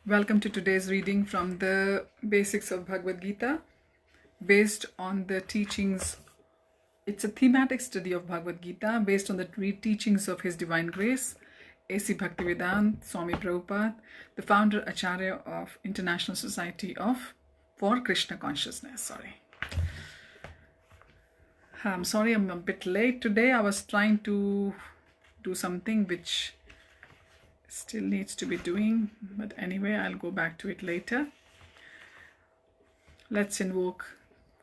Welcome to today's reading from the Basics of Bhagavad Gita, based on the teachings. It's a thematic study of Bhagavad Gita based on the teachings of His Divine Grace, A.C. Bhaktivedanta Swami Prabhupada, the founder Acharya of International Society for Krishna Consciousness. I'm sorry I'm a bit late today. I was trying to do something which still needs to be doing, but anyway, I'll go back to it later. Let's invoke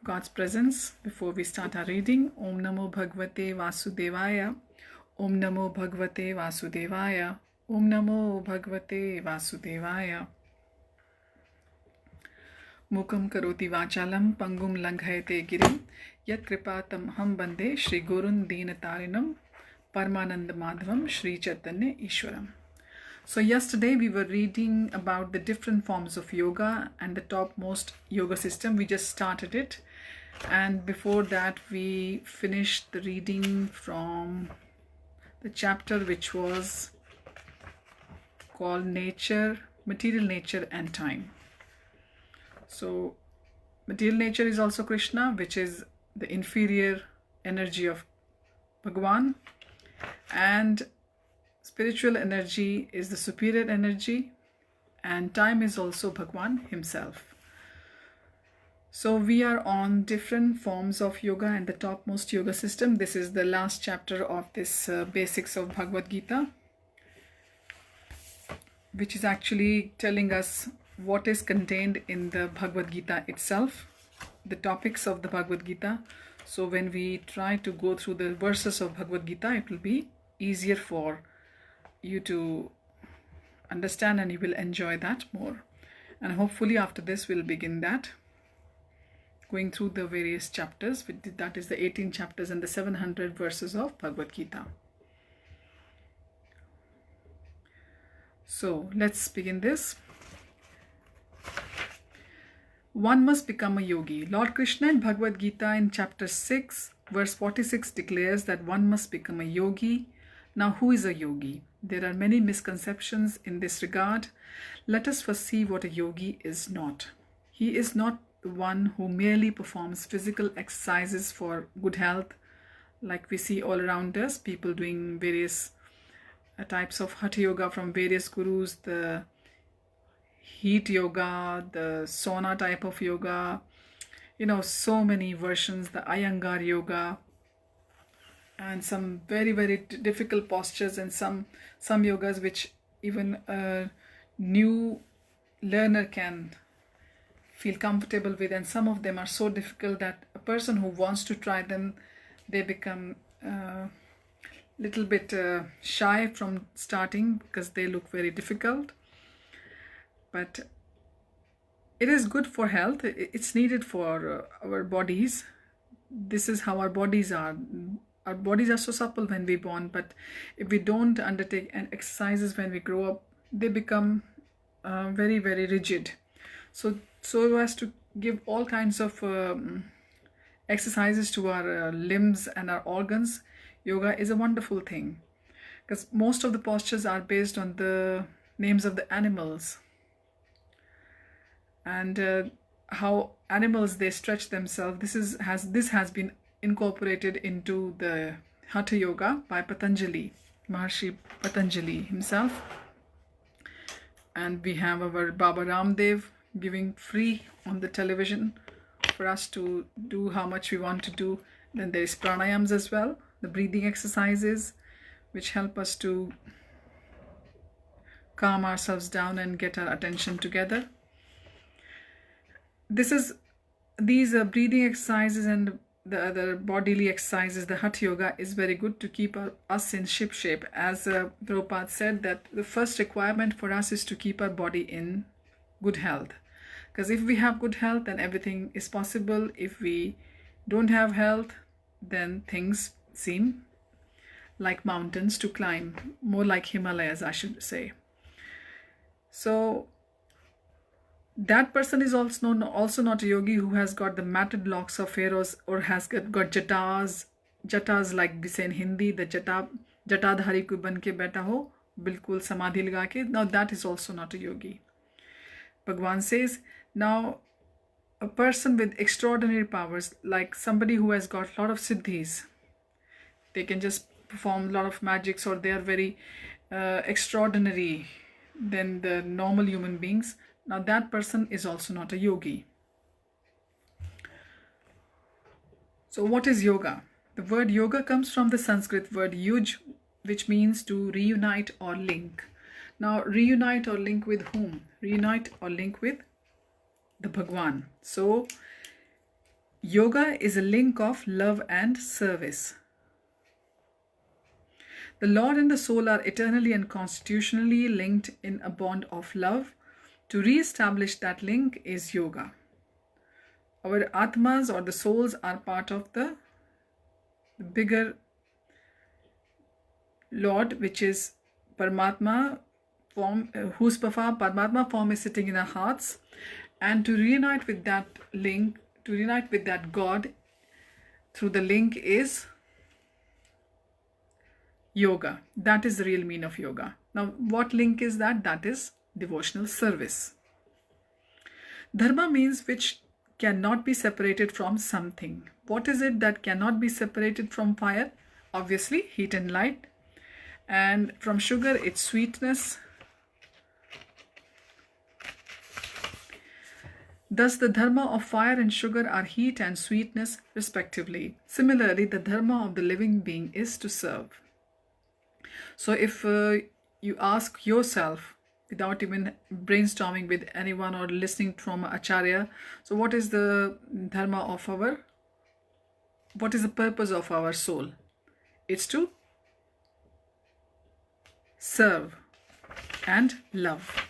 God's presence before we start our reading. Om Namo Bhagavate Vasudevaya. Om Namo Bhagavate Vasudevaya. Om Namo Bhagavate Vasudevaya. Mukam karoti vachalam pangum langhayate girim yat kripatam ham bande Shri Gurun Deenatarinam Paramananda Madhavam Shri Chaitanya Ishwaram. So yesterday we were reading about the different forms of yoga and the topmost yoga system. We just started it, and before that we finished the reading from the chapter which was called Nature, Material Nature and Time. So material nature is also Krishna, which is the inferior energy of Bhagavan, and spiritual energy is the superior energy, and time is also Bhagavan himself. So we are on different forms of yoga and the topmost yoga system. This is the last chapter of this Basics of Bhagavad Gita, which is actually telling us what is contained in the Bhagavad Gita itself, the topics of the Bhagavad Gita. So when we try to go through the verses of Bhagavad Gita, it will be easier for you to understand, and you will enjoy that more. And hopefully after this we'll begin that, going through the various chapters. That is the 18 chapters and the 700 verses of Bhagavad Gita. So let's begin this. One must become a yogi. Lord Krishna in Bhagavad Gita in chapter 6 verse 46 declares that one must become a yogi. Now who is a yogi? There are many misconceptions in this regard. Let us first see what a yogi is not. He is not the one who merely performs physical exercises for good health, like we see all around us, people doing various types of Hatha yoga from various gurus, the heat yoga, the sauna type of yoga, so many versions, the Iyengar yoga, and some very, very difficult postures, and some yogas which even a new learner can feel comfortable with, and some of them are so difficult that a person who wants to try them, they become little bit shy from starting because they look very difficult. But it is good for health. It's needed for our bodies. This is how our bodies are. Our bodies are so supple when we born, but if we don't undertake exercises when we grow up, they become very, very rigid. So as to give all kinds of exercises to our limbs and our organs, yoga is a wonderful thing, because most of the postures are based on the names of the animals, and how animals, they stretch themselves. This has been incorporated into the Hatha yoga by Patanjali, Maharshi Patanjali himself. And we have our Baba Ramdev giving free on the television for us to do how much we want to do. Then there is pranayams as well, the breathing exercises, which help us to calm ourselves down and get our attention together. These breathing exercises and the other bodily exercises, the Hatha yoga, is very good to keep us in ship shape. As Prabhupada said, that the first requirement for us is to keep our body in good health. Because if we have good health, then everything is possible. If we don't have health, then things seem like mountains to climb, more like Himalayas, I should say. So that person is also not a yogi who has got the matted locks of pharaohs, or has got jatas like we say in Hindi, the jatadhari ko ban ke baita ho, bilkul samadhi laga ke. Now that is also not a yogi. Bhagwan says, now a person with extraordinary powers, like somebody who has got a lot of siddhis, they can just perform a lot of magics, or they are very extraordinary than the normal human beings. Now that person is also not a yogi. So what is yoga? The word yoga comes from the Sanskrit word yuj, which means to reunite or link. Now reunite or link with whom? Reunite or link with the Bhagwan. So yoga is a link of love and service. The Lord and the soul are eternally and constitutionally linked in a bond of love. To re-establish that link is yoga. Our atmas or the souls are part of the bigger Lord, which is Paramatma form, whose Paramatma form is sitting in our hearts. And to reunite with that link, to reunite with that God through the link is yoga. That is the real meaning of yoga. Now, what link is that? That is devotional service. Dharma means which cannot be separated from something. What is it that cannot be separated from fire? Obviously, heat and light. And from sugar, it's sweetness. Thus, the dharma of fire and sugar are heat and sweetness, respectively. Similarly, the dharma of the living being is to serve. So if you ask yourself, without even brainstorming with anyone or listening from Acharya, so what is the dharma of what is the purpose of our soul? It's to serve and love.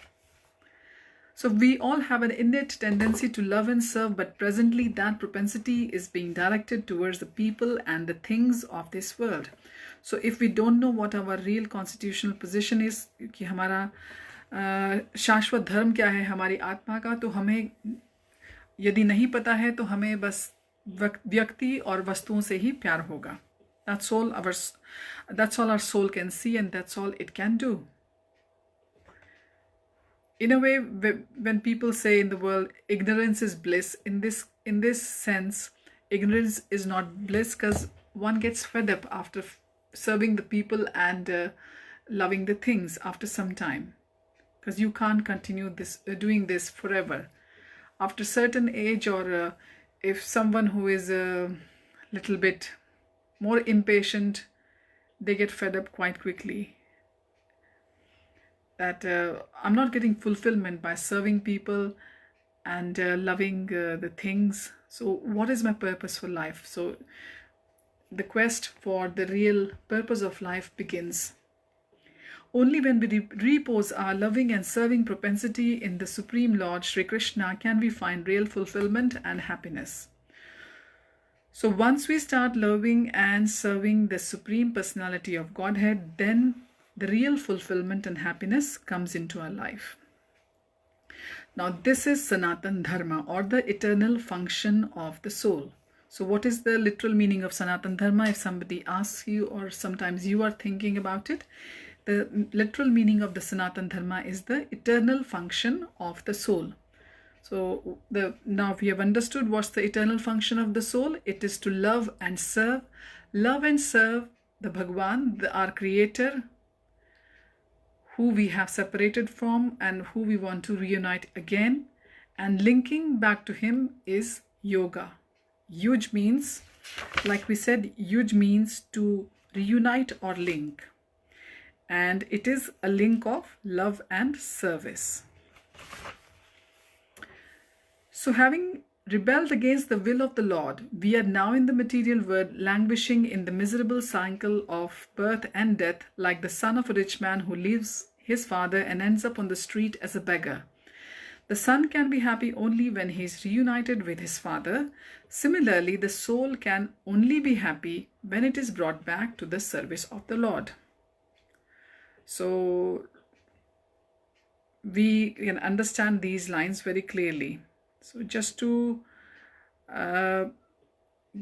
So we all have an innate tendency to love and serve, but presently that propensity is being directed towards the people and the things of this world. So if we don't know what our real constitutional position is, कि हमारा शाश्वत धर्म क्या है हमारी आत्मा का, तो हमें यदि नहीं पता है तो हमें बस व्यक्ति और वस्तुओं से ही प्यार होगा. That's all our soul can see, and that's all it can do. In a way, when people say in the world ignorance is bliss, in this sense, ignorance is not bliss, because one gets fed up after serving the people and loving the things after some time, because you can't continue doing this forever. After a certain age, or if someone who is a little bit more impatient, they get fed up quite quickly. That I'm not getting fulfillment by serving people and loving the things. So what is my purpose for life? So the quest for the real purpose of life begins. Only when we repose our loving and serving propensity in the Supreme Lord Sri Krishna can we find real fulfillment and happiness. So once we start loving and serving the Supreme Personality of Godhead, then the real fulfillment and happiness comes into our life. Now this is Sanatan Dharma, or the eternal function of the soul. So what is the literal meaning of Sanatan Dharma? If somebody asks you, or sometimes you are thinking about it, the literal meaning of the Sanatan Dharma is the eternal function of the soul. So now we have understood what's the eternal function of the soul. It is to love and serve the Bhagwan, our creator, who we have separated from and who we want to reunite again. And linking back to him is yoga. Yuj means, like we said, yuj means to reunite or link. And it is a link of love and service. So having rebelled against the will of the Lord, we are now in the material world, languishing in the miserable cycle of birth and death, like the son of a rich man who leaves his father and ends up on the street as a beggar. The son can be happy only when he is reunited with his father. Similarly, the soul can only be happy when it is brought back to the service of the Lord. So we can understand these lines very clearly. So just to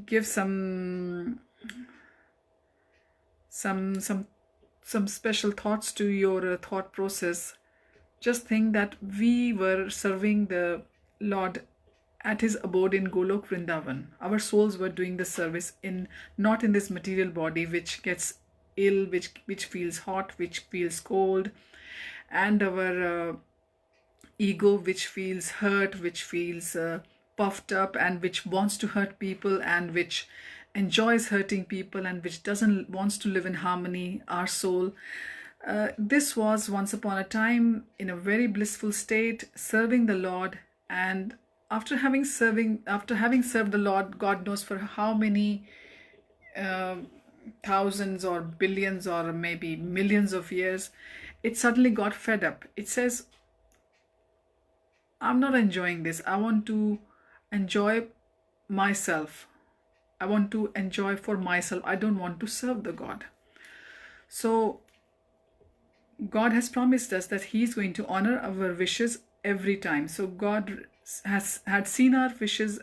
give some special thoughts to your thought process, Just think that we were serving the Lord at his abode in Golok Vrindavan. Our souls were doing the service in not in this material body which gets ill, which feels hot, which feels cold, and our ego which feels hurt, which feels puffed up, and which wants to hurt people, and which enjoys hurting people, and which doesn't wants to live in harmony, our soul. This was once upon a time in a very blissful state, serving the Lord, and after having served the Lord, God knows for how many thousands or billions or maybe millions of years, it suddenly got fed up. It says, I'm not enjoying this. I want to enjoy myself. I want to enjoy for myself. I don't want to serve the God. So God has promised us that He is going to honor our wishes every time. So God had seen our wishes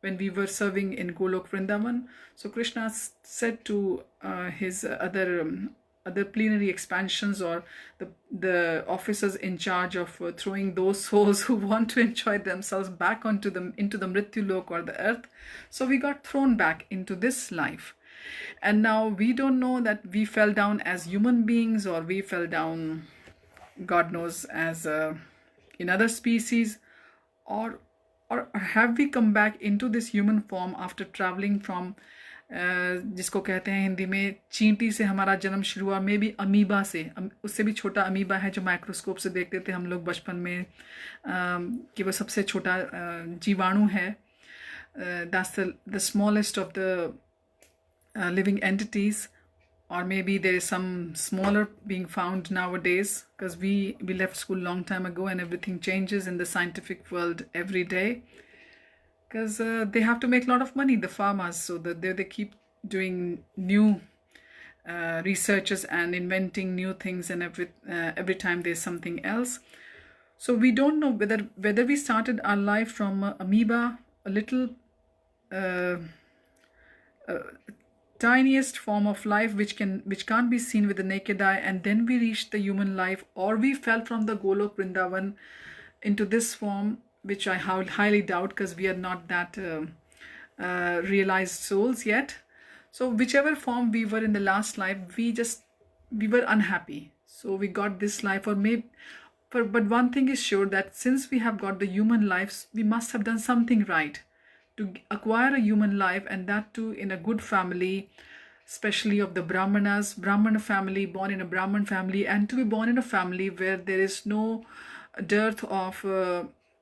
when we were serving in Golok Vrindavan. So Krishna said to his other plenary expansions, or the officers in charge of throwing those souls who want to enjoy themselves back into the Mrityu Lok, or the earth. So we got thrown back into this life. And now we don't know that we fell down as human beings, or we fell down, God knows, as in other species, or have we come back into this human form after traveling from जिसको कहते हैं हिंदी में चींटी से हमारा जन्म शुरू हुआ, मे बी अमीबा से, उससे भी छोटा अमीबा है जो माइक्रोस्कोप से देखते थे हम लोग बचपन में कि वो सबसे छोटा जीवाणु है. That's the smallest of the living entities. Or maybe there is some smaller being found nowadays, because we left school long time ago, and everything changes in the scientific world every day, because they have to make a lot of money, the farmers, so that they keep doing new researches and inventing new things, and every time there's something else. So we don't know whether we started our life from amoeba, a little tiniest form of life which can't be seen with the naked eye, and then we reached the human life, or we fell from the Golok Vrindavan into this form, which I highly doubt, because we are not that realized souls yet. So whichever form we were in the last life, we were unhappy, so we got this life, but one thing is sure, that since we have got the human lives, we must have done something right to acquire a human life, and that too in a good family, especially of the Brahmana family, born in a Brahman family, and to be born in a family where there is no dearth of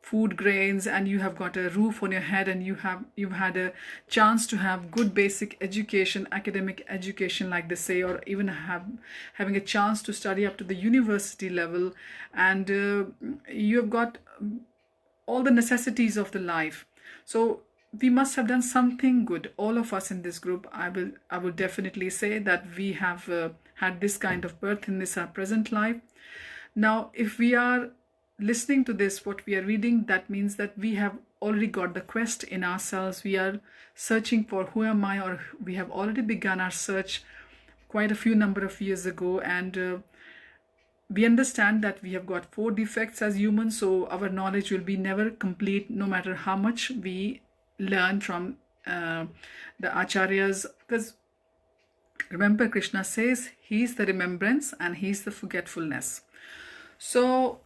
food grains, and you have got a roof on your head, and you've had a chance to have good basic education, academic education like they say, or even having a chance to study up to the university level, and you have got all the necessities of the life. So we must have done something good. All of us in this group, I will definitely say that we have had this kind of birth in this our present life. Now, if we are listening to this, what we are reading, that means that we have already got the quest in ourselves. We are searching for who am I, or we have already begun our search quite a few number of years ago, and we understand that we have got 4 defects as humans, so our knowledge will be never complete, no matter how much we learn from the acharyas, because remember, Krishna says He's the remembrance and He's the forgetfulness. So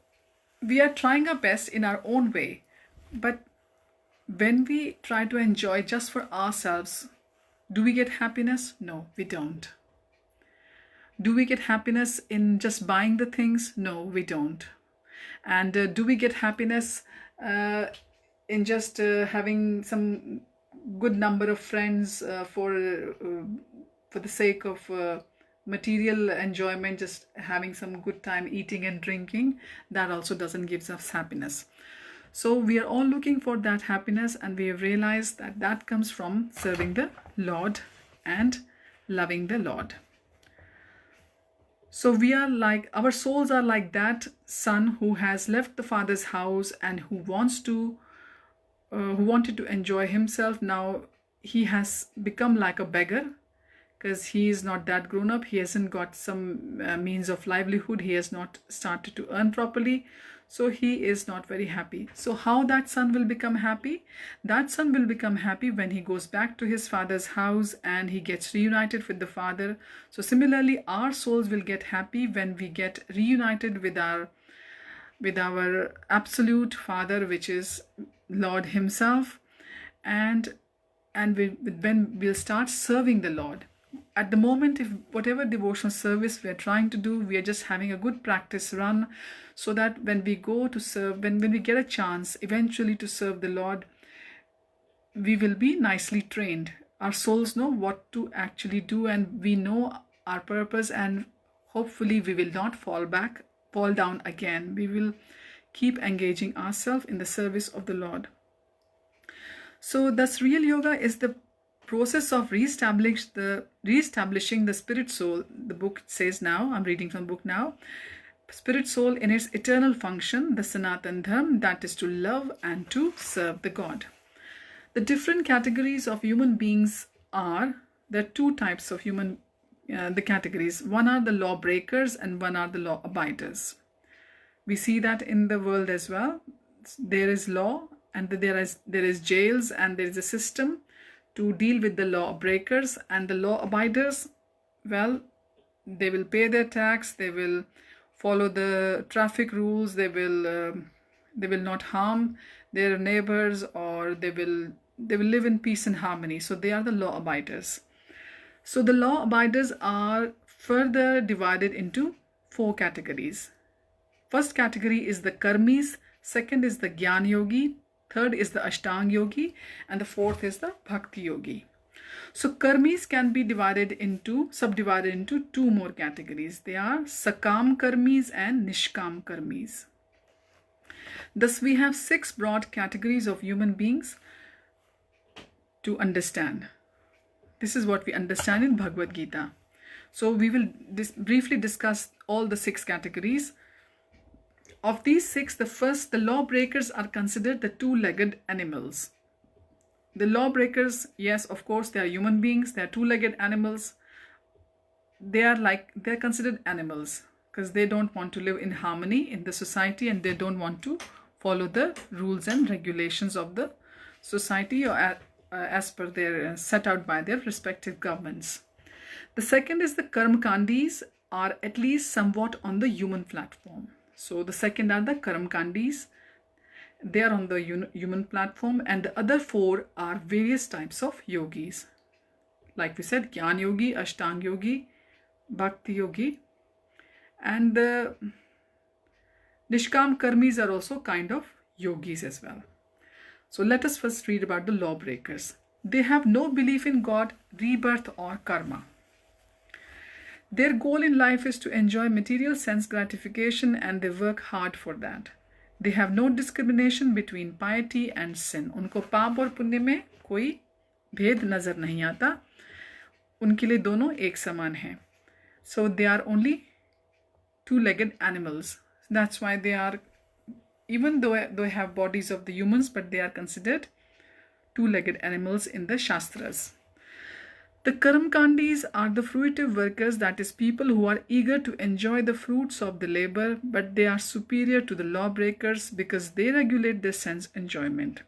we are trying our best in our own way, but when we try to enjoy just for ourselves, do we get happiness? No, we don't. Do we get happiness in just buying the things? No, we don't. And do we get happiness in just having some good number of friends for the sake of material enjoyment, just having some good time eating and drinking? That also doesn't give us happiness. So we are all looking for that happiness, and we have realized that comes from serving the Lord and loving the Lord. So we are like, our souls are like that son who has left the father's house and who wanted to enjoy himself. Now he has become like a beggar, because he is not that grown up. He hasn't got some means of livelihood. He has not started to earn properly. So he is not very happy. So how that son will become happy? That son will become happy when he goes back to his father's house and he gets reunited with the father. So similarly, our souls will get happy when we get reunited with our absolute Father, which is Lord Himself, and when we'll start serving the Lord. At the moment, if whatever devotional service we are trying to do, we are just having a good practice run, so that when we go to serve, when we get a chance eventually to serve the Lord, we will be nicely trained. Our souls know what to actually do, and we know our purpose, and hopefully we will not fall down again. We will keep engaging ourselves in the service of the Lord. So thus real yoga is the process of reestablishing the spirit soul. The book says now, I'm reading from the book now, spirit soul in its eternal function, the Sanatan Dharma, that is to love and to serve the God. The different categories of human beings are, there are two types of the categories. One are the law breakers and one are the law abiders. We see that in the world as well. There is law and there is jails, and there is a system to deal with the law breakers. And the law abiders, well, they will pay their tax, they will follow the traffic rules, they will not harm their neighbors, or they will live in peace and harmony. So they are the law abiders. So the law abiders are further divided into 4 categories. First category is the karmis, second is the Gyan Yogi, third is the Ashtang Yogi, and the fourth is the Bhakti Yogi. So karmis can be subdivided into 2 more categories. They are Sakam karmis and Nishkam karmis. Thus we have 6 broad categories of human beings to understand. This is what we understand in Bhagavad Gita. So we will briefly discuss all the 6 categories. Of these 6, the lawbreakers are considered the 2-legged animals. The lawbreakers, yes, of course, they are human beings. They are 2-legged animals. They're considered animals because they don't want to live in harmony in the society, and they don't want to follow the rules and regulations of the society, or as per their set out by their respective governments. The second is the Karmakandis, are at least somewhat on the human platform. So the second are the Karamkandis. They are on the human platform, and the other 4 are various types of yogis. Like we said, Gyan Yogi, Ashtang Yogi, Bhakti Yogi, and the Nishkam Karmis are also kind of yogis as well. So let us first read about the lawbreakers. They have no belief in God, rebirth, or karma. Their goal in life is to enjoy material sense gratification, and they work hard for that. They have no discrimination between piety and sin. उनको पाप और पुण्य में कोई भेद नजर नहीं आता. उनके लिए दोनों एक समान हैं. So they are only 2-legged animals. That's why they are, even though they have bodies of the humans, but they are considered 2-legged animals in the Shastras. The Karamkandis are the fruitive workers, that is, people who are eager to enjoy the fruits of the labor, but they are superior to the lawbreakers because they regulate their sense enjoyment.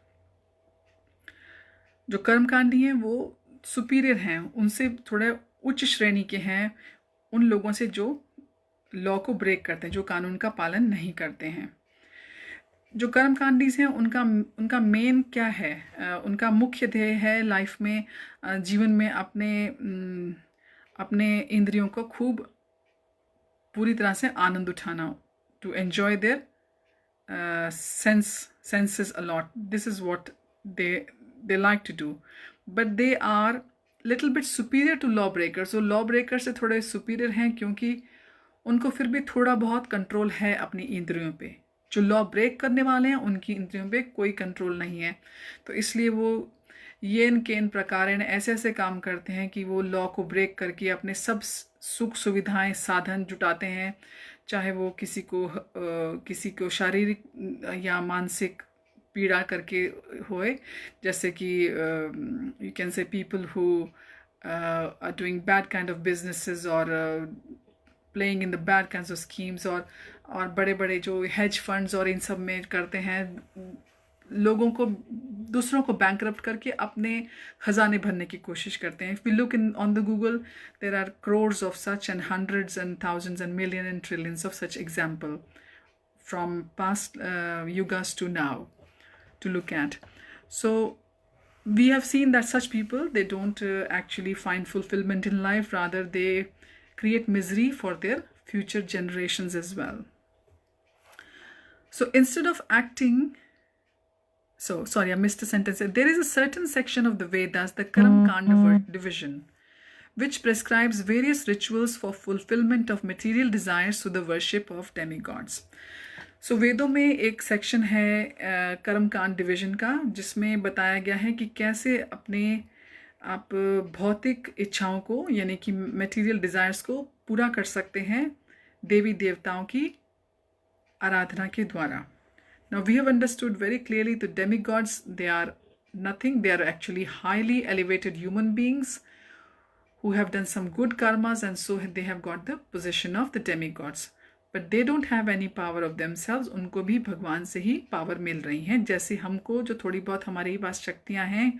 जो कर्मकांडी हैं वो superior हैं, उनसे थोड़े उच्च श्रेणी के हैं उन लोगों से जो लॉ को ब्रेक करते हैं, जो कानून का पालन नहीं करते हैं. जो कर्मकांडीज हैं उनका मेन क्या है, उनका मुख्य ध्येय है लाइफ में, जीवन में अपने इंद्रियों को खूब पूरी तरह से आनंद उठाना, to enjoy their senses a lot. This is what they like to do, but they are little bit superior to lawbreakers. So lawbreakers से थोड़े superior हैं क्योंकि उनको फिर भी थोड़ा बहुत कंट्रोल है अपनी इंद्रियों पे. जो लॉ ब्रेक करने वाले हैं उनकी इंद्रियों पे कोई कंट्रोल नहीं है, तो इसलिए वो येन केन प्रकारेण ऐसे काम करते हैं कि वो लॉ को ब्रेक करके अपने सब सुख सुविधाएं साधन जुटाते हैं, चाहे वो किसी को शारीरिक या मानसिक पीड़ा करके होए, जैसे कि you can say people who are doing bad kind of businesses or playing in the bad kinds of schemes, और बड़े बड़े जो hedge funds और इन सब में करते हैं, लोगों को, दूसरों को बैंकरप्ट करके अपने खजाने भरने की कोशिश करते हैं. If we look in on the Google, there are crores of such and hundreds and thousands and millions and trillions of such example from past yugas to now to look at. So we have seen that such people, they don't actually find fulfillment in life, rather they create misery for their future generations as well. So instead of acting, so sorry, I missed a sentence. There is a certain section of the Vedas, the Karam Kanda division, which prescribes various rituals for fulfillment of material desires through the worship of demigods. So वेदों में एक section है कर्म कांड division का, जिसमें बताया गया है कि कैसे अपने आप भौतिक इच्छाओं को, यानी कि मटेरियल डिज़ायर्स को पूरा कर सकते हैं देवी देवताओं की आराधना के द्वारा. Now we have understood very clearly the demigods, they are nothing, they are actually highly elevated human beings who have done some good karmas, and so they have got the position of the demigods. But they don't have any power of themselves. उनको भी भगवान से ही power मिल रही हैं. जैसे हमको जो थोड़ी बहुत हमारे पास शक्तियाँ हैं,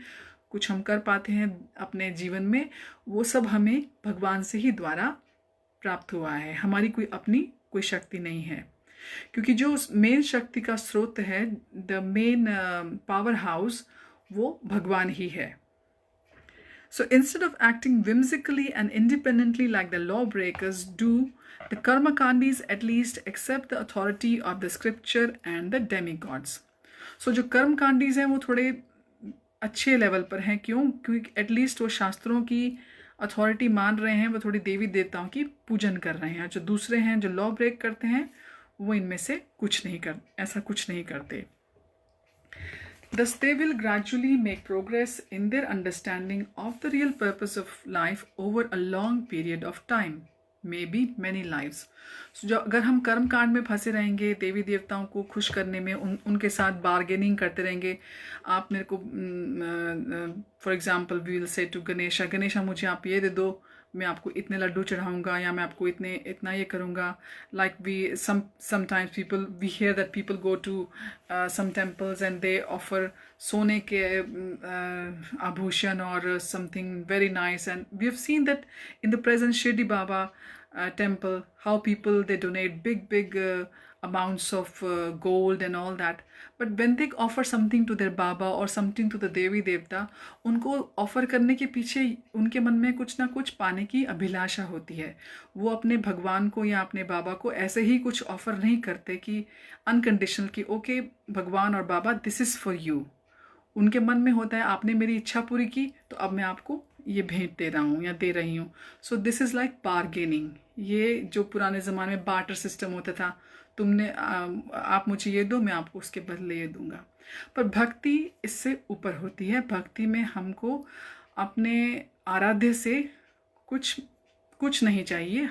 कुछ हम कर पाते हैं अपने जीवन में, वो सब हमें भगवान से ही द्वारा प्राप्त हुआ है. हमारी कोई अपनी कोई शक्ति नहीं है, क्योंकि जो मेन शक्ति का स्रोत है, द मेन पावर हाउस, वो भगवान ही है. So instead of acting whimsically and independently like the lawbreakers do, the Karmakandis at least accept the authority of the scripture and the demigods. So जो कर्मकांडीज हैं वो थोड़े अच्छे लेवल पर हैं. क्यों? क्योंकि एटलीस्ट वो शास्त्रों की अथॉरिटी मान रहे हैं, वो थोड़ी देवी देवताओं की पूजन कर रहे हैं. जो दूसरे हैं जो लॉ ब्रेक करते हैं, वो इनमें से ऐसा कुछ नहीं करते. Thus they will gradually make progress in their understanding of the real purpose of life over a long period of time, maybe many lives. So जो अगर हम कर्म कांड में फंसे रहेंगे, देवी देवताओं को खुश करने में उनके साथ बार्गेनिंग करते रहेंगे, आप मेरे को for example we will say to Ganesha मुझे आप ये दे दो, मैं आपको इतने लड्डू चढ़ाऊंगा, या मैं आपको इतना ये करूंगा. Like we sometimes people, we hear that people go to some temples and they offer सोने के आभूषण और something very nice, and we have seen that in the present Shirdi Baba temple, how people, they donate big amounts of gold and all that. But when they offer something to their Baba or something to the Devi Devta, उनको offer करने के पीछे उनके मन में कुछ ना कुछ पाने की अभिलाषा होती है. वो अपने भगवान को या अपने बाबा को ऐसे ही कुछ ऑफर नहीं करते कि अनकंडीशनल कि ओके भगवान और बाबा दिस इज़ फॉर यू. उनके मन में होता है आपने मेरी इच्छा पूरी की, तो अब मैं आपको ये भेंट दे रहा हूँ या दे रही हूँ. So this is like bargaining. ये जो पुराने ज़माने में बार्टर सिस्टम होता था, तुमने आप मुझे ये दो, मैं आपको उसके बदले ये दूंगा. पर भक्ति इससे ऊपर होती है. भक्ति में हमको अपने आराध्य से कुछ नहीं चाहिए.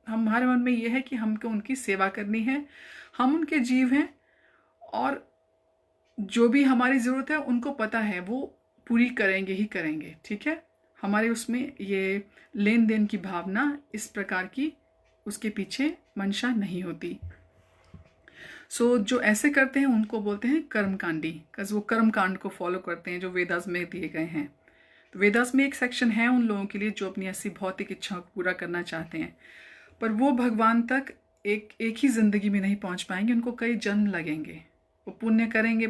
हमारे मन में ये है कि हमको उनकी सेवा करनी है. हम उनके जीव हैं और जो भी हमारी ज़रूरत है उनको पता है, वो पूरी करेंगे ही करेंगे. ठीक है, हमारे उसमें ये लेन देन की भावना इस प्रकार की उसके पीछे मंशा नहीं होती. सो जो ऐसे करते हैं उनको बोलते हैं कर्मकांडी, बिकॉज वो कर्म कांड को फॉलो करते हैं जो वेदास में दिए गए हैं. तो वेदास में एक सेक्शन है उन लोगों के लिए जो अपनी ऐसी भौतिक इच्छाओं को पूरा करना चाहते हैं, पर वो भगवान तक एक ही ज़िंदगी में नहीं पहुंच पाएंगे. उनको कई जन्म लगेंगे. वो पुण्य करेंगे,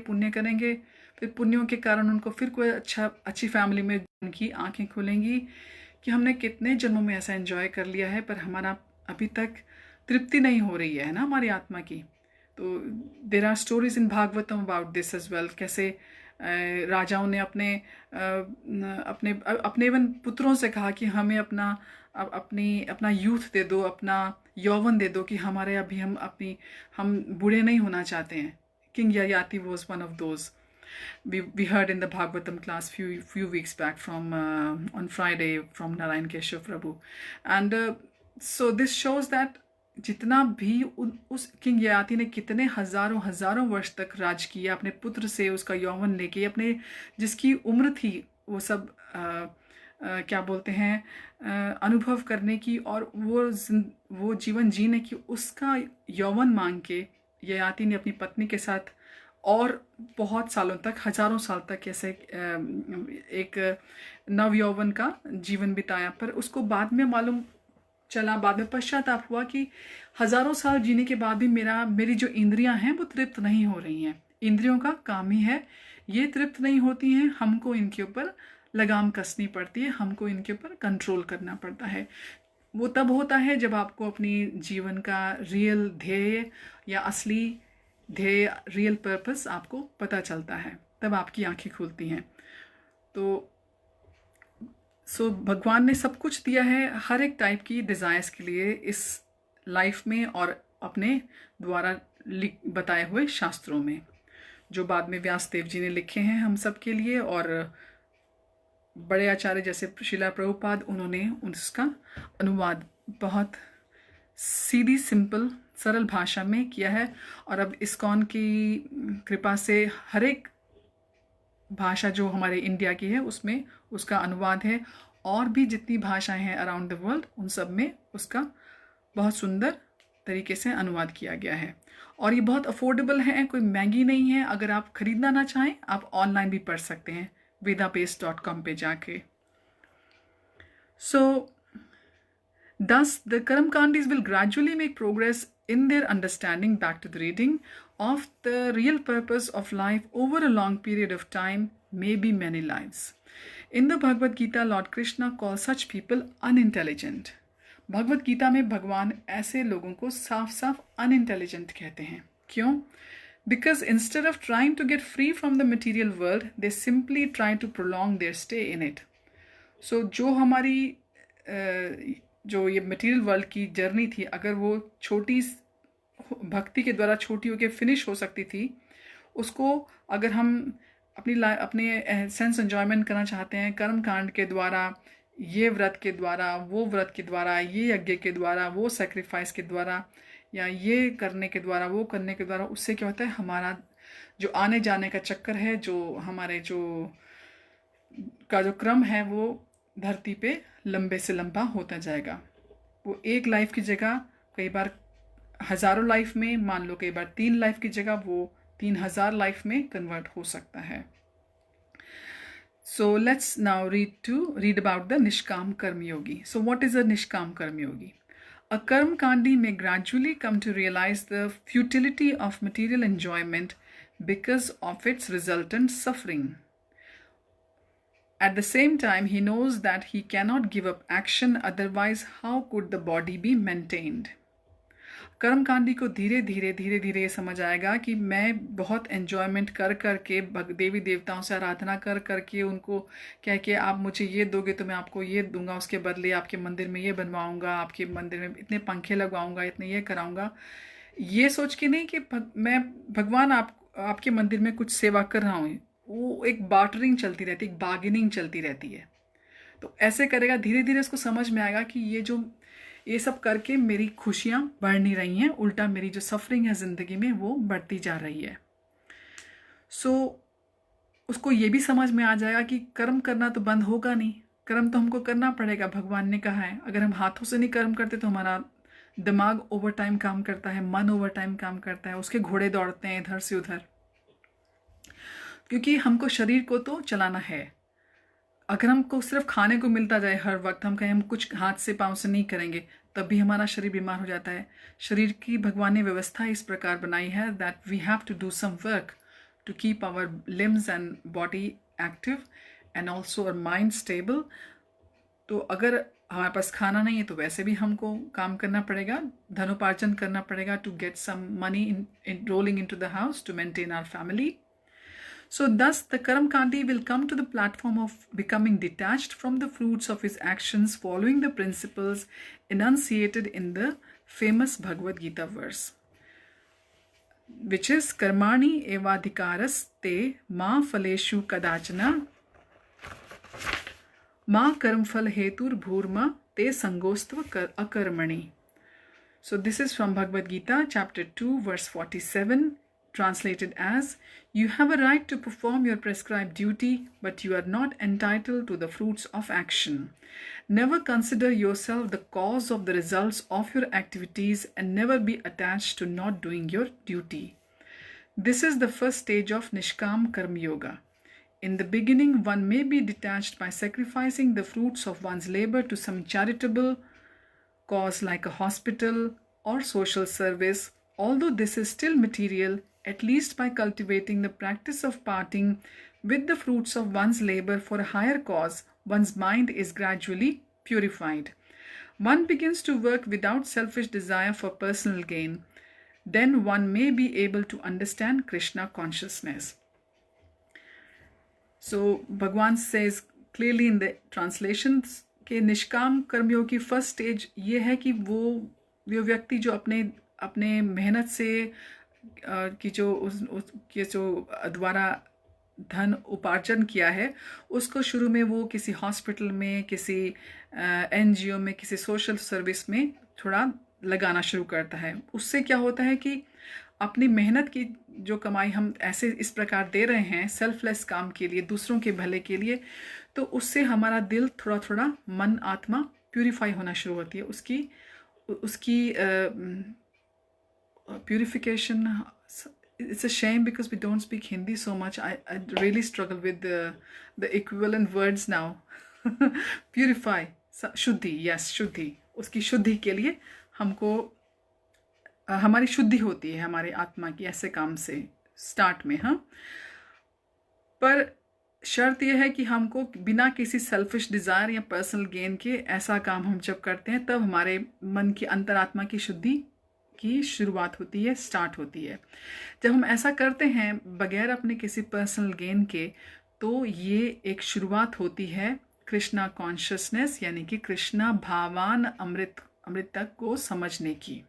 फिर पुण्यों के कारण उनको फिर कोई अच्छी फैमिली में उनकी आंखें खुलेंगी कि हमने कितने जन्मों में ऐसा एंजॉय कर लिया है, पर हमारा अभी तक तृप्ति नहीं हो रही है ना हमारी आत्मा की. तो there are stories in Bhagavatam about this as well. कैसे राजाओं ने अपने इवन पुत्रों से कहा कि हमें अपना यूथ दे दो, अपना यौवन दे दो, कि हमारे अभी हम बूढ़े नहीं होना चाहते हैं. King Yayati was one of those. We heard in the Bhagavatam class few weeks back from on Friday from Narayan Keshav Prabhu, and so this shows that जितना भी उस किंग ययाति ने कितने हजारों वर्ष तक राज किया अपने पुत्र से, उसका यौवन लेके, अपने जिसकी उम्र थी वो सब क्या बोलते हैं अनुभव करने की और वो जीवन जीने की, उसका यौवन मांग के ययाति ने अपनी पत्नी के साथ और बहुत सालों तक, हजारों साल तक ऐसे एक नव यौवन का जीवन बिताया। पर उसको बाद में मालूम चला, बाद में पश्चाताप हुआ कि हजारों साल जीने के बाद भी मेरी जो इंद्रियां हैं वो तृप्त नहीं हो रही हैं। इंद्रियों का काम ही है, ये तृप्त नहीं होती हैं, हमको इनके ऊपर लगाम कसनी पड़ती है, हमको इनके ऊपर कंट्रोल करना पड़ता है। वो तब होता है जब आपको अपनी जीवन का रियल ध्येय या असली ध्येय, रियल पर्पस आपको पता चलता है, तब आपकी आंखें खुलती हैं। तो भगवान ने सब कुछ दिया है हर एक टाइप की डिज़ायर्स के लिए इस लाइफ में और अपने द्वारा बताए हुए शास्त्रों में, जो बाद में व्यासदेव जी ने लिखे हैं हम सब के लिए। और बड़े आचार्य जैसे श्रीला प्रभुपाद, उन्होंने उसका अनुवाद बहुत सीधी, सिंपल, सरल भाषा में किया है। और अब इस्कॉन की कृपा से हर एक भाषा जो हमारे इंडिया की है उसमें उसका अनुवाद है, और भी जितनी भाषाएं हैं अराउंड द वर्ल्ड उन सब में उसका बहुत सुंदर तरीके से अनुवाद किया गया है। और ये बहुत अफोर्डेबल है, कोई महंगी नहीं है। अगर आप खरीदना ना चाहें, आप ऑनलाइन भी पढ़ सकते हैं vedabase.com पे जाके। So thus the Karamkandis will gradually make progress in their understanding, back to the reading, of the real purpose of life over a long period of time, maybe many lives. In the Bhagavad Gita, Lord Krishna calls such people unintelligent. Bhagavad Gita में भगवान ऐसे लोगों को साफ साफ unintelligent कहते हैं। क्यों? Because instead of trying to get free from the material world, they simply try to prolong their stay in it. So जो हमारी जो ये मटेरियल वर्ल्ड की जर्नी थी, अगर वो छोटी भक्ति के द्वारा छोटी होकर फिनिश हो सकती थी, उसको अगर हम अपने सेंस एंजॉयमेंट करना चाहते हैं कर्म कांड के द्वारा, ये व्रत के द्वारा, वो व्रत के द्वारा, ये यज्ञ के द्वारा, वो सेक्रीफाइस के द्वारा, या ये करने के द्वारा, वो करने के द्वारा, उससे क्या होता है, हमारा जो आने जाने का चक्कर है, जो हमारे जो क्रम है, वो धरती पे लंबे से लंबा होता जाएगा। वो एक लाइफ की जगह कई बार हजारों लाइफ में, मान लो कई बार 3 लाइफ की जगह वो 3000 लाइफ में कन्वर्ट हो सकता है। So let's now read about the Nishkam Karma Yogi. So what is a Nishkam Karma Yogi? A Karm Kandi may gradually come to realize the futility of material enjoyment because of its resultant suffering. At the same time, he knows that he cannot give up action, otherwise how could the body be maintained? कर्मकांडी को धीरे धीरे ये समझ आएगा कि मैं बहुत enjoyment कर के देवी देवताओं से आराधना कर के उनको कह के आप मुझे ये दोगे तो मैं आपको ये दूंगा, उसके बदले आपके मंदिर में ये बनवाऊंगा, आपके मंदिर में इतने पंखे लगवाऊंगा, इतने ये कराऊंगा, ये सोच के नहीं कि मैं भगवान आपके मंदिर में कुछ सेवा कर रहा हूँ। वो एक बार्टरिंग चलती रहती है, एक बार्गेनिंग चलती रहती है। तो ऐसे करेगा, धीरे धीरे उसको समझ में आएगा कि ये सब करके मेरी खुशियाँ बढ़ नहीं रही हैं, उल्टा मेरी जो सफरिंग है ज़िंदगी में वो बढ़ती जा रही है। उसको ये भी समझ में आ जाएगा कि कर्म करना तो बंद होगा नहीं, कर्म तो हमको करना पड़ेगा, भगवान ने कहा है। अगर हम हाथों से नहीं कर्म करते तो हमारा दिमाग ओवर टाइम काम करता है, मन ओवर टाइम काम करता है, उसके घोड़े दौड़ते हैं इधर से उधर, क्योंकि हमको शरीर को तो चलाना है। अगर हमको सिर्फ खाने को मिलता जाए हर वक्त, हम कहें हम कुछ हाथ से पाँव से नहीं करेंगे, तब भी हमारा शरीर बीमार हो जाता है। शरीर की भगवान ने व्यवस्था इस प्रकार बनाई है that we have to do some work to keep our limbs and body active and also our mind stable. तो अगर हमारे पास खाना नहीं है तो वैसे भी हमको काम करना पड़ेगा, धनोपार्जन करना पड़ेगा to get some money in rolling into the house to maintain our family. So thus the Karamkandi will come to the platform of becoming detached from the fruits of his actions, following the principles enunciated in the famous Bhagavad Gita verse, which is Karmani evadhikaraste ma phaleshu kadachana ma karmphal hetur bhurma te sangostva akarmani. So this is from Bhagavad Gita chapter 2 verse 47. translated as, you have a right to perform your prescribed duty, but you are not entitled to the fruits of action. Never consider yourself the cause of the results of your activities and never be attached to not doing your duty. This is the first stage of Nishkam Karma Yoga. In the beginning, one may be detached by sacrificing the fruits of one's labor to some charitable cause like a hospital or social service. Although this is still material, at least by cultivating the practice of parting with the fruits of one's labor for a higher cause, one's mind is gradually purified. One begins to work without selfish desire for personal gain. Then one may be able to understand Krishna consciousness. So Bhagwan says clearly in the translations कि निष्काम कर्मयोग की first stage ये है कि वो व्यक्ति जो अपने मेहनत से कि जो द्वारा धन उपार्जन किया है, उसको शुरू में वो किसी हॉस्पिटल में, किसी एनजीओ में, किसी सोशल सर्विस में थोड़ा लगाना शुरू करता है. उससे क्या होता है कि अपनी मेहनत की जो कमाई हम ऐसे इस प्रकार दे रहे हैं सेल्फलेस काम के लिए, दूसरों के भले के लिए, तो उससे हमारा दिल थोड़ा थोड़ा, मन आत्मा प्यूरिफाई होना शुरू होती है. उसकी purification. It's a shame because we don't speak Hindi so much. I really struggle with the equivalent words now. Purify, शुद्धि, yes, शुद्धि. उसकी शुद्धि के लिए हमको हमारी शुद्धि होती है हमारे आत्मा की ऐसे काम से स्टार्ट में. हाँ, पर शर्त यह है कि हमको बिना किसी सेल्फिश डिज़ायर या पर्सनल गेन के ऐसा काम हम जब करते हैं, तब हमारे मन की अंतरात्मा की शुद्धि की शुरुआत होती है, स्टार्ट होती है. जब हम ऐसा करते हैं बगैर अपने किसी पर्सनल गेन के, तो ये एक शुरुआत होती है कृष्णा कॉन्शियसनेस यानी कि कृष्णा भावान अमृत को समझने की.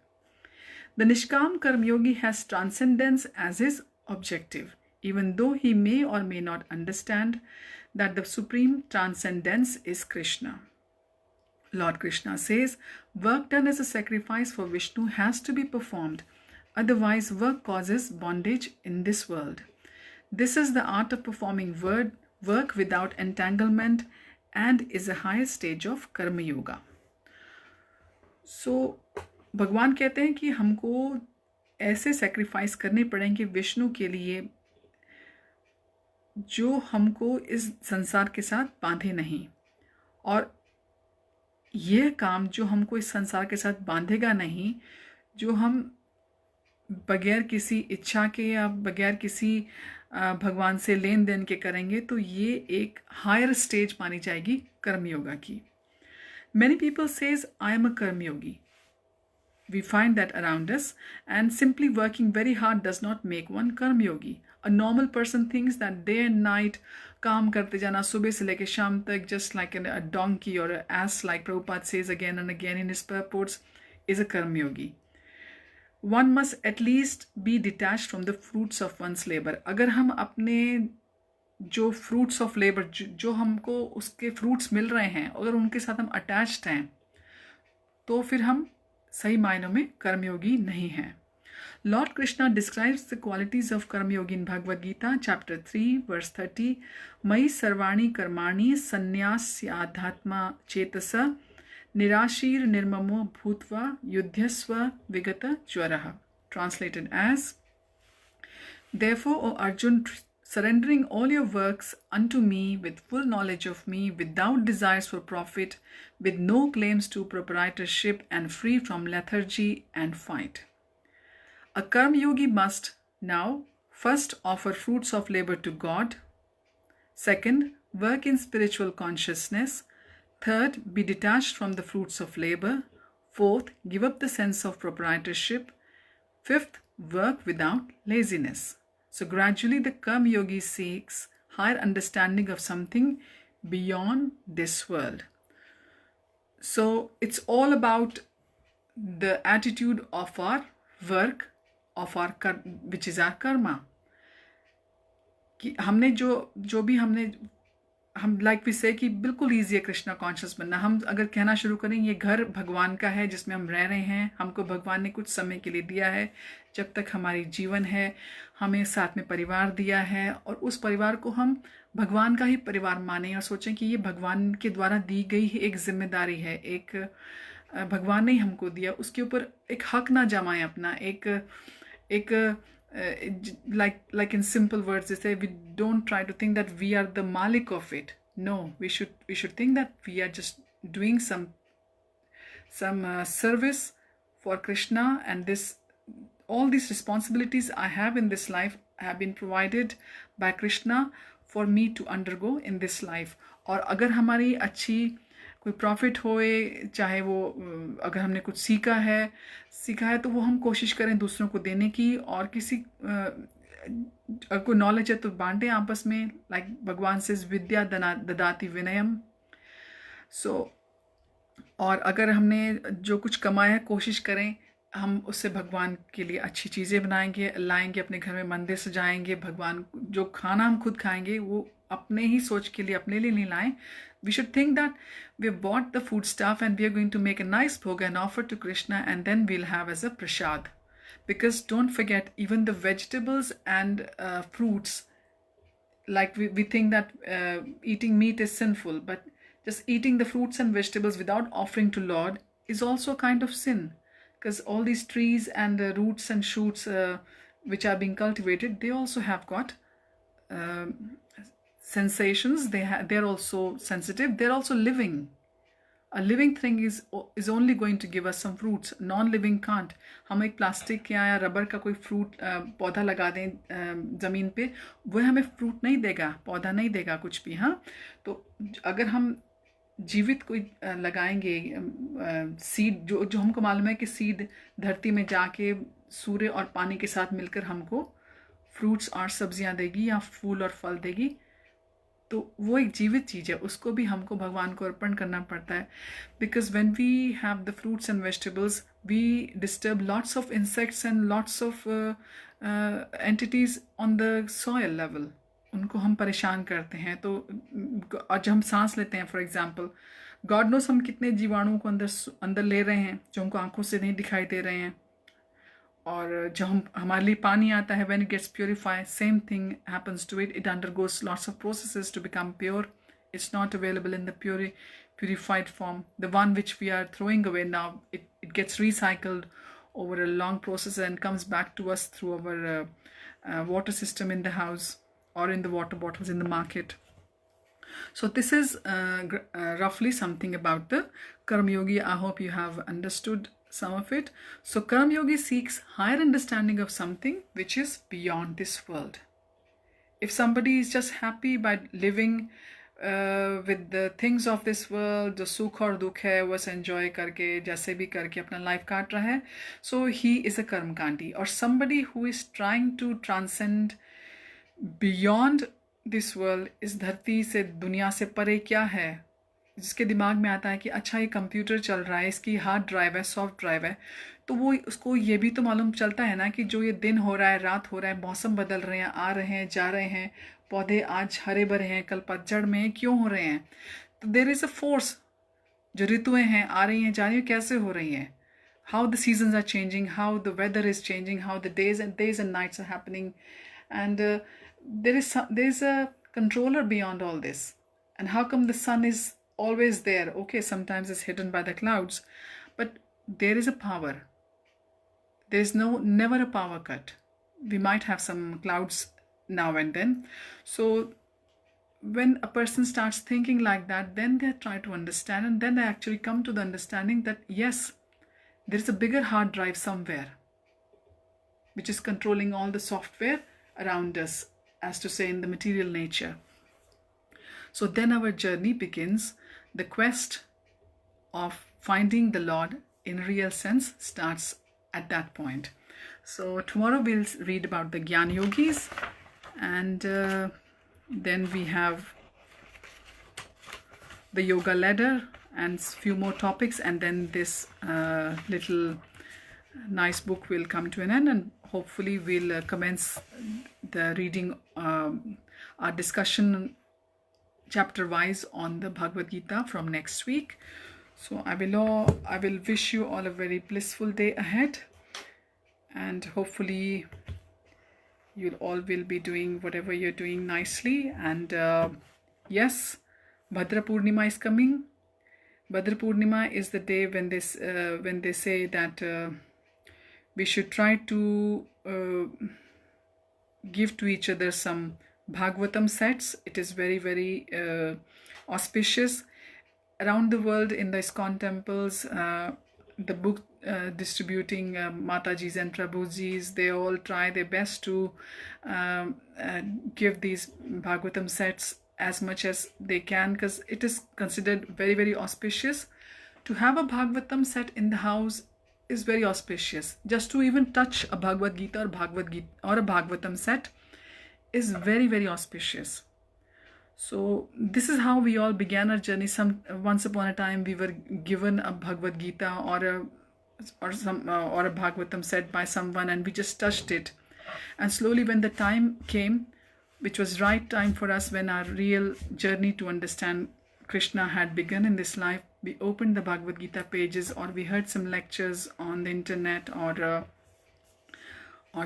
The Nishkam Karmyogi has transcendence as his objective, even though he may or may not understand that the supreme transcendence is Krishna. Lord Krishna says, work done as a sacrifice for Vishnu has to be performed, otherwise work causes bondage in this world. This is the art of performing work without entanglement and is a higher stage of Karma Yoga. So, भगवान कहते हैं कि हमको ऐसे sacrifice करने पड़ेंगे विष्णु के लिए जो हमको इस संसार के साथ बांधे नहीं, और यह काम जो हमको इस संसार के साथ बांधेगा नहीं, जो हम बगैर किसी इच्छा के या बगैर किसी भगवान से लेन देन के करेंगे, तो ये एक हायर स्टेज मानी जाएगी कर्मयोगा की. Many people says I am a Karmayogi. We find that around us, and simply working very hard does not make one karma yogi. A normal person thinks that day and night काम करते जाना सुबह से लेकर शाम तक, just like a donkey or an ass, like Prabhupada says again and again in his purports, is a karma yogi. One must at least be detached from the fruits of one's labor. अगर हम अपने जो fruits of labor जो हमको उसके fruits मिल रहे हैं, अगर उनके साथ हम attached हैं, तो फिर हम सही मायनों में कर्मयोगी नहीं हैं. Lord Krishna describes the qualities of Karmayogi in Bhagavad Gita, chapter 3, verse 30. मयि सर्वाणि कर्माणि संन्यास्याध्यात्मा चेतसा निराशीर निर्ममो भूत्वा युध्यस्व विगत ज्वरः. Translated as, therefore, O Arjun, surrendering all your works unto me with full knowledge of me, without desires for profit, with no claims to proprietorship, and free from lethargy and fight. A Karma Yogi must now first offer fruits of labor to God, second, work in spiritual consciousness, third, be detached from the fruits of labor, fourth, give up the sense of proprietorship, fifth, work without laziness. So gradually the Karma Yogi seeks higher understanding of something beyond this world. So it's all about the attitude of our work, of our which is our karma. कि हमने जो भी हमने हम like we से कि बिल्कुल easy है कृष्णा कॉन्शियस बनना। हम अगर कहना शुरू करें ये घर भगवान का है जिसमें हम रह रहे हैं, हमको भगवान ने कुछ समय के लिए दिया है, जब तक हमारी जीवन है हमें साथ में परिवार दिया है, और उस परिवार को हम भगवान का ही परिवार माने और सोचें कि ये भगवान के द्वारा दी गई ही एक जिम्मेदारी है, एक भगवान ने ही हमको दिया, उसके ऊपर एक हक ना जमाएं अपना, एक like in simple words they say, we don't try to think that we are the malik of it. No, we should think that we are just doing some service for Krishna, and this all these responsibilities I have in this life have been provided by Krishna for me to undergo in this life. और अगर हमारी अच्छी कोई profit होए, चाहे वो अगर हमने कुछ सीखा है तो वो हम कोशिश करें दूसरों को देने की, और किसी अगर कोई नॉलेज है तो बांटें आपस में, लाइक भगवान से विद्या ददाति विनयम। सो और अगर हमने जो कुछ कमाया है कोशिश करें हम उससे भगवान के लिए अच्छी चीज़ें बनाएंगे, लाएंगे अपने घर में, मंदिर सजाएंगे, भगवान जो खाना हम खुद खाएंगे वो अपने ही सोच के लिए, अपने लिए नहीं लाएं। We should think that we've bought the food stuff and we are going to make a nice bhoga and offer to Krishna, and then we'll have as a prasad. Because don't forget, even the vegetables and fruits, like we think that eating meat is sinful, but just eating the fruits and vegetables without offering to Lord is also a kind of sin. Because all these trees and roots and shoots which are being cultivated, they also have got sensations, they're also sensitive, they're also living. A living thing is only going to give us some fruits, non-living can't. हम एक plastic या rubber का कोई fruit पौधा लगा दें ज़मीन पे, वह हमें फ्रूट नहीं देगा, पौधा नहीं देगा कुछ भी। हाँ, तो अगर हम जीवित कोई लगाएंगे सीड, जो हमको मालूम है कि सीड धरती में जाके सूर्य और पानी के साथ मिलकर हमको फ्रूट्स और सब्जियां देगी या फूल और फल देगी, तो वो एक जीवित चीज़ है, उसको भी हमको भगवान को अर्पण करना पड़ता है। Because when we have the fruits and vegetables we disturb lots of insects and lots of entities on the soil level, उनको हम परेशान करते हैं। तो और जब हम सांस लेते हैं फॉर एग्जाम्पल, गॉड नोस हम कितने जीवाणुओं को अंदर ले रहे हैं जो हमको आंखों से नहीं दिखाई दे रहे हैं। और जब हमारे लिए पानी आता है, when it gets purified, same thing happens to it. It undergoes lots of processes to become pure. It's not available in the purified form. The one which we are throwing away now, it gets recycled over a long process and comes back to us through our water system in the house or in the water bottles in the market. So this is roughly something about the Karma Yogi. I hope you have understood some of it. So Karma Yogi seeks higher understanding of something which is beyond this world. If somebody is just happy by living with the things of this world, जो सुख और दुख है बस enjoy करके जैसे भी करके अपना life काट रहा है, so he is a कर्मकांडी. और somebody who is trying to transcend beyond this world, इस धरती से, दुनिया से परे क्या है, जिसके दिमाग में आता है कि अच्छा ये कंप्यूटर चल रहा है, इसकी हार्ड ड्राइव है, सॉफ्ट ड्राइव है, तो वो उसको ये भी तो मालूम चलता है ना कि जो ये दिन हो रहा है, रात हो रहा है, मौसम बदल रहे हैं, आ रहे हैं, जा रहे हैं, पौधे आज हरे भरे हैं, कल पतझड़ में क्यों हो रहे हैं। तो देयर इज़ अ फोर्स, जो ऋतुएं हैं आ रही हैं, जा रही हैं, कैसे हो रही हैं, how the seasons are changing, how the weather is changing, how the days and nights are happening, and there is a controller beyond all this. And how come the sun is always there? Okay, sometimes it's hidden by the clouds, but there is a power. There is never a power cut. We might have some clouds now and then. So when a person starts thinking like that, then they try to understand, and then they actually come to the understanding that yes, there is a bigger hard drive somewhere which is controlling all the software around us, as to say, in the material nature. So then our journey begins. The quest of finding the Lord in real sense starts at that point. So tomorrow we'll read about the Gyan Yogis, and then we have the yoga ladder and few more topics, and then this little nice book will come to an end, and hopefully we'll commence the reading our discussion chapter wise on the Bhagavad Gita from next week. So I will wish you all a very blissful day ahead, and hopefully you all will be doing whatever you're doing nicely. And yes, Bhadra Purnima is coming. Bhadra Purnima is the day when they say that we should try to give to each other some Bhagavatam sets. It is very, very auspicious. Around the world in the ISKCON temples, the book distributing Matajis and Prabhujis, they all try their best to give these Bhagavatam sets as much as they can, because it is considered very, very auspicious. To have a Bhagavatam set in the house is very auspicious. Just to even touch a Bhagavad Gita or a Bhagavatam set is very, very auspicious. So this is how we all began our journey. Once upon a time we were given a Bhagavad Gita or a Bhagavatam set by someone, and we just touched it. And slowly, when the time came, which was right time for us, when our real journey to understand Krishna had begun in this life, we opened the Bhagavad Gita pages, or we heard some lectures on the internet, or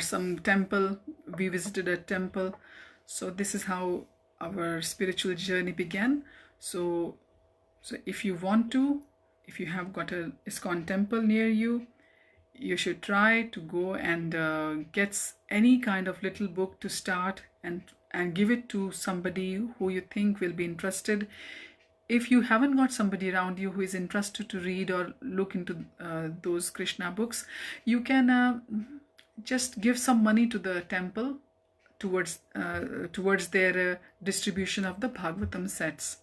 some temple. We visited a temple. So this is how our spiritual journey began. So if you want to, if you have got a ISKCON temple near you, you should try to go and get any kind of little book to start and give it to somebody who you think will be interested. If you haven't got somebody around you who is interested to read or look into those Krishna books, you can just give some money to the temple towards their distribution of the Bhagavatam sets.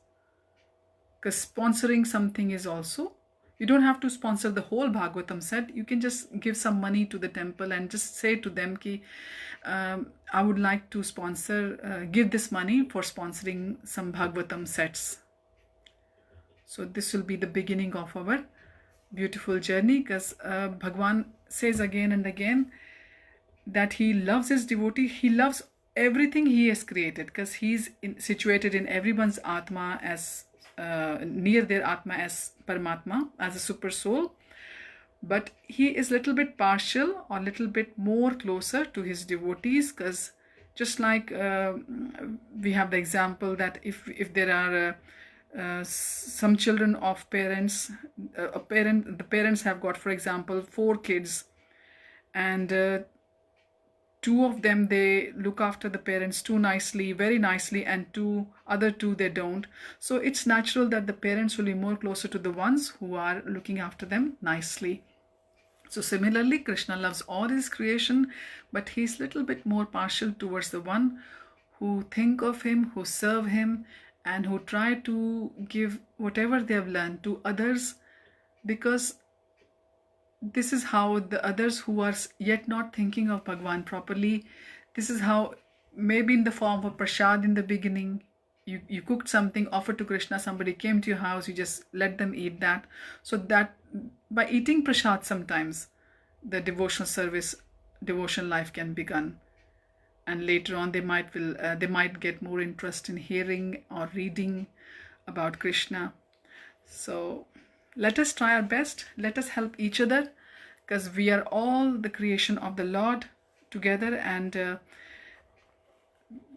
Because sponsoring something is also, you don't have to sponsor the whole Bhagavatam set. You can just give some money to the temple and just say to them ki, I would like to give this money for sponsoring some Bhagavatam sets. So this will be the beginning of our beautiful journey, because Bhagwan says again and again that he loves his devotee. He loves everything he has created, because he's situated in everyone's Atma as near their Atma as Paramatma, as a super soul. But he is little bit partial or little bit more closer to his devotees, because just like we have the example that if there are some children of parents, the parents have got, for example, 4 kids, and 2 of them, they look after the parents too nicely, very nicely, and other 2 they don't. So it's natural that the parents will be more closer to the ones who are looking after them nicely. So similarly, Krishna loves all his creation, but he's little bit more partial towards the one who think of him, who serve him, and who try to give whatever they have learned to others, because this is how the others who are yet not thinking of Bhagwan properly, this is how, maybe in the form of prasad in the beginning, you cooked something, offered to Krishna, somebody came to your house, you just let them eat that. So that by eating prasad, sometimes the devotional life can begin. And later on they might get more interest in hearing or reading about Krishna. So let us try our best. Let us help each other, because we are all the creation of the Lord together, and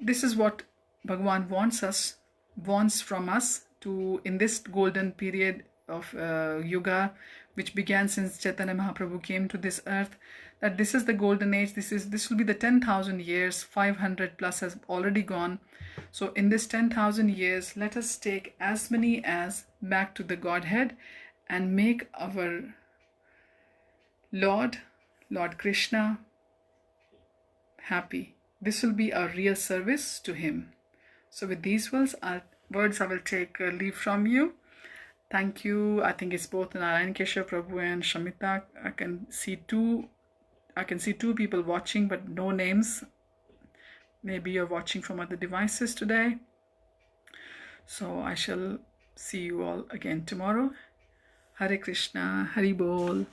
this is what Bhagwan wants from us to, in this golden period of Yuga, which began since Chaitanya Mahaprabhu came to this earth, that this is the golden age. This will be the 10,000 years. 500 plus has already gone. So in this 10,000 years, let us take as many as back to the Godhead and make our Lord Krishna happy. This will be our real service to him. So with these words I will take leave from you. Thank you. I think it's both Narayan Keshav Prabhu and Shamita. I can see two people watching, but no names. Maybe you're watching from other devices today. So I shall see you all again tomorrow. Hare Krishna, Hari Bol.